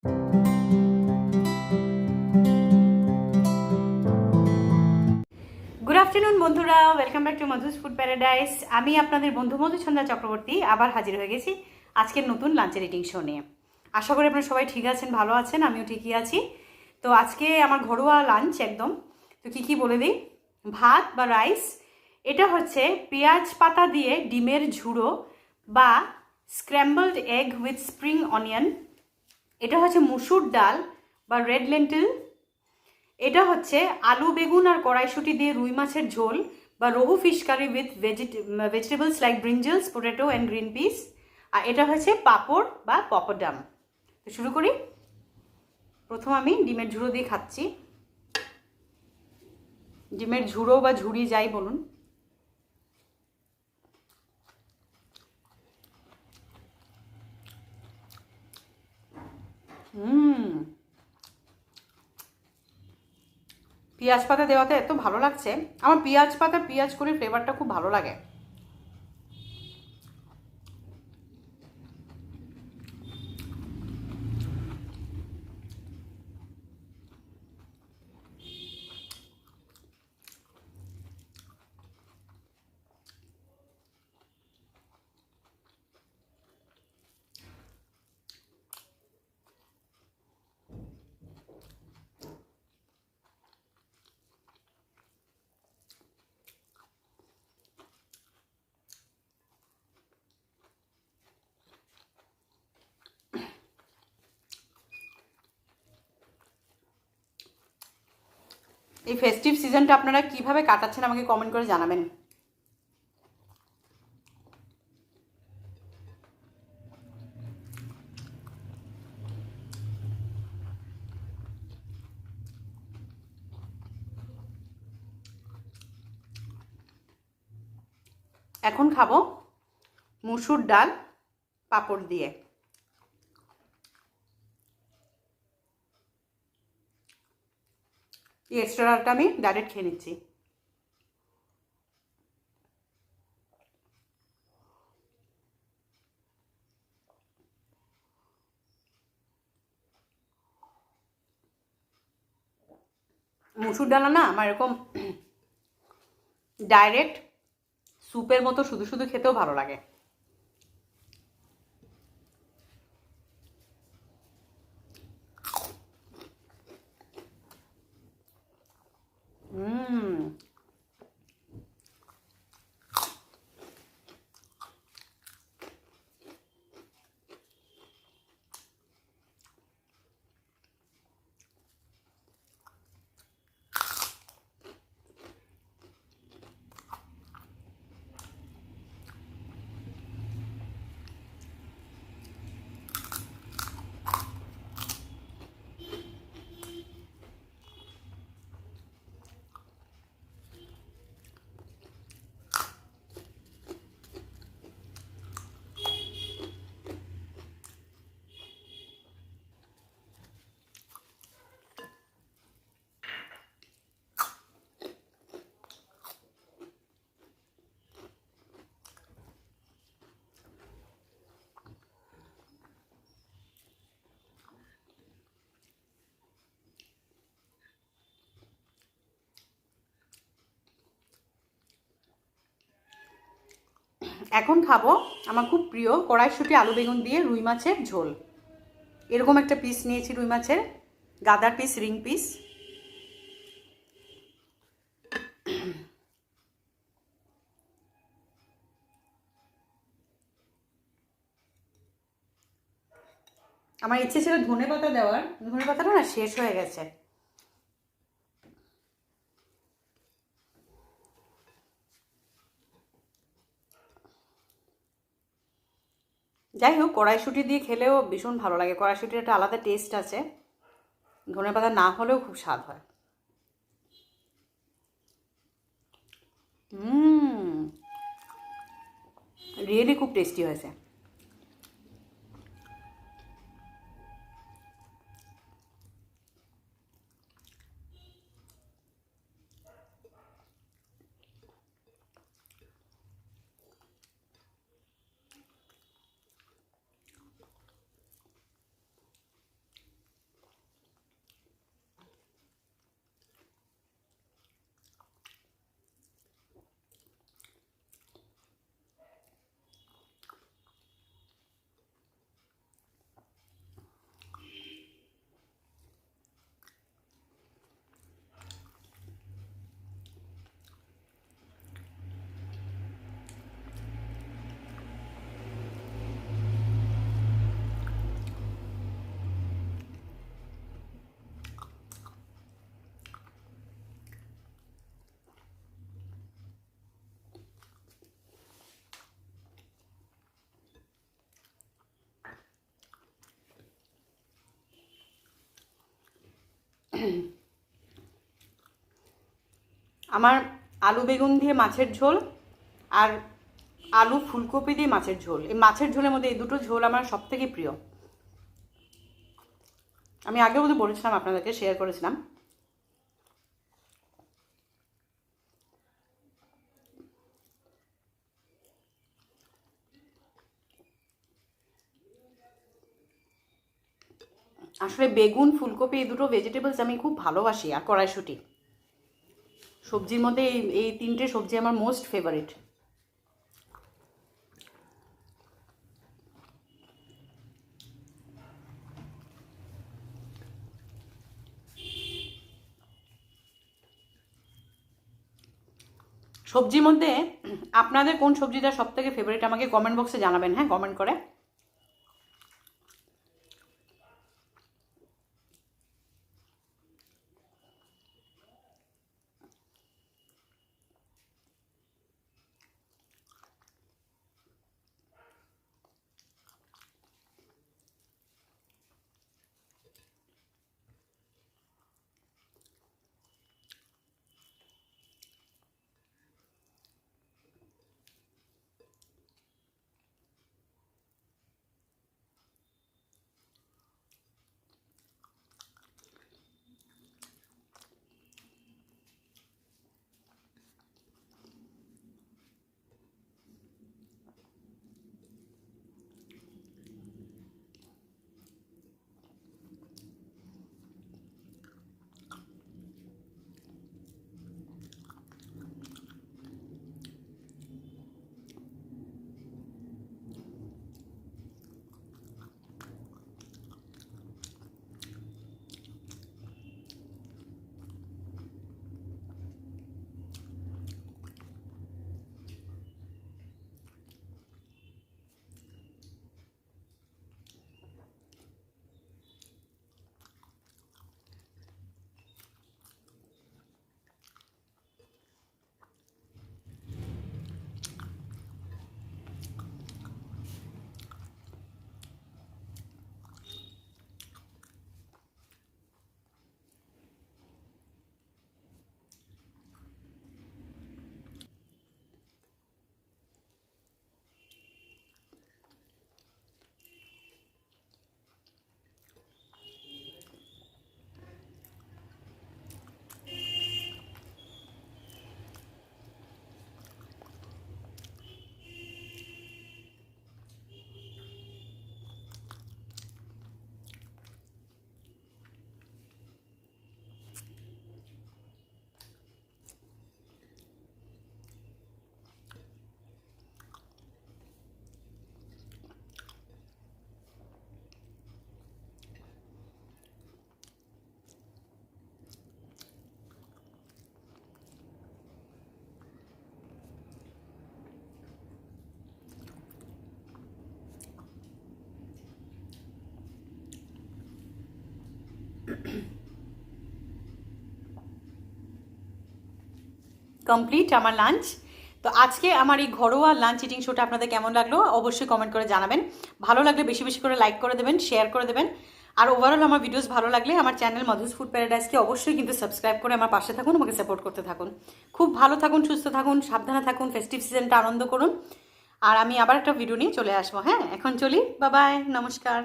Good afternoon বন্ধুরা, welcome back to Madhu's food paradise. আমি আপনাদের বন্ধু মধুছন্দা চক্রবর্তী আবার হাজির হয়ে গেছি আজকের নতুন লাঞ্চের রিডিং শো নিয়ে। আশা করি আপনারা সবাই ঠিক আছেন, ভালো আছেন, আমিও ঠিকই আছি। তো আজকে আমার ঘরোয়া লাঞ্চ একদম। তো কী বলে দিই, ভাত বা রাইস, এটা হচ্ছে পেঁয়াজ পাতা দিয়ে ডিমের ঝুড়ো বা scrambled egg with spring onion. এটা হচ্ছে মুসুর ডাল বা রেড লেন্টিল। এটা হচ্ছে আলু বেগুন আর কড়াইশুঁটি দিয়ে রুই মাছের ঝোল বা rohu fish curry with vegetables like brinjals, potato and green peas. আর এটা হচ্ছে পাপড় বা পপরডাম। তো শুরু করি। প্রথম আমি ডিমের ঝুড়ো দিয়ে খাচ্ছি। ডিমের ঝুড়ো বা ঝুড়ি যাই বলুন। পেঁয়াজ পাতা দেওয়াতে এত ভালো লাগছে। আমার পেঁয়াজ পাতা পেঁয়াজ করে ফ্লেভারটা খুব ভালো লাগে। এই ফেস্টিভ সিজনটা আপনারা কিভাবে কাটাচ্ছেন আমাকে কমেন্ট করে জানাবেন। এখন খাবো মুসুর ডাল পাঁপড় দিয়ে। এই এক্সট্রা ডালটা আমি ডাইরেক্ট খেয়ে নিচ্ছি। মুসুর ডাল না আমার এরকম ডাইরেক্ট স্যুপের মতো শুধু শুধু খেতেও ভালো লাগে। এখন খাবো আমার খুব প্রিয় কড়াইশুঁটি আলু বেগুন দিয়ে রুই মাছের ঝোল। এরকম একটা পিস নিয়েছি রুই মাছের, গাদার পিস, রিং পিস। আমার ইচ্ছে ছিল ধনে পাতা দেওয়ার, ধনে পাতাটা না শেষ হয়ে গেছে। যাই হোক, কড়াইশুঁটি দিয়ে খেলেও ভীষণ ভালো লাগে। কড়াইশুঁটির একটা আলাদা টেস্ট আছে, ধনে পাতা না হলেও খুব স্বাদ হয়। রিয়েলি খুব টেস্টি হয়েছে। আমার আলু বেগুন দিয়ে মাছের ঝোল আর আলু ফুলকপি দিয়ে মাছের ঝোল, এই মাছের ঝোলের মধ্যে এই দুটো ঝোল আমার সবথেকে প্রিয়। আমি আগেও বোধহয় বলেছিলাম, আপনাদেরকে শেয়ার করেছিলাম। আসলে বেগুন ফুলকপি এই দুটো ভেজিটেবলস আমি খুব ভালোবাসি, আর কড়াইশুঁটি। সবজির মধ্যে এই এই তিনটে সবজি আমার মোস্ট ফেভারিট। সবজির মধ্যে আপনাদের কোন সবজিটা সব থেকে ফেভারিট আমাকে কমেন্ট বক্সে জানাবেন, হ্যাঁ, কমেন্ট করে। কমপ্লিট আমার লাঞ্চ। তো আজকে আমার এই ঘরোয়া লাঞ্চ ইটিং শোটা আপনাদের কেমন লাগলো অবশ্যই কমেন্ট করে জানাবেন। ভালো লাগলে বেশি বেশি করে লাইক করে দেবেন, শেয়ার করে দেবেন। আর ওভারঅল আমার ভিডিওস ভালো লাগলে আমার চ্যানেল মধুস ফুড প্যারাডাইসকে অবশ্যই কিন্তু সাবস্ক্রাইব করে আমার পাশে থাকুন, আমাকে সাপোর্ট করতে থাকুন। খুব ভালো থাকুন, সুস্থ থাকুন, সাবধানে থাকুন, ফেস্টিভ সিজনটা আনন্দ করুন। আর আমি আবার একটা ভিডিও নিয়ে চলে আসবো। হ্যাঁ, এখন চলি, বাই বাই, নমস্কার।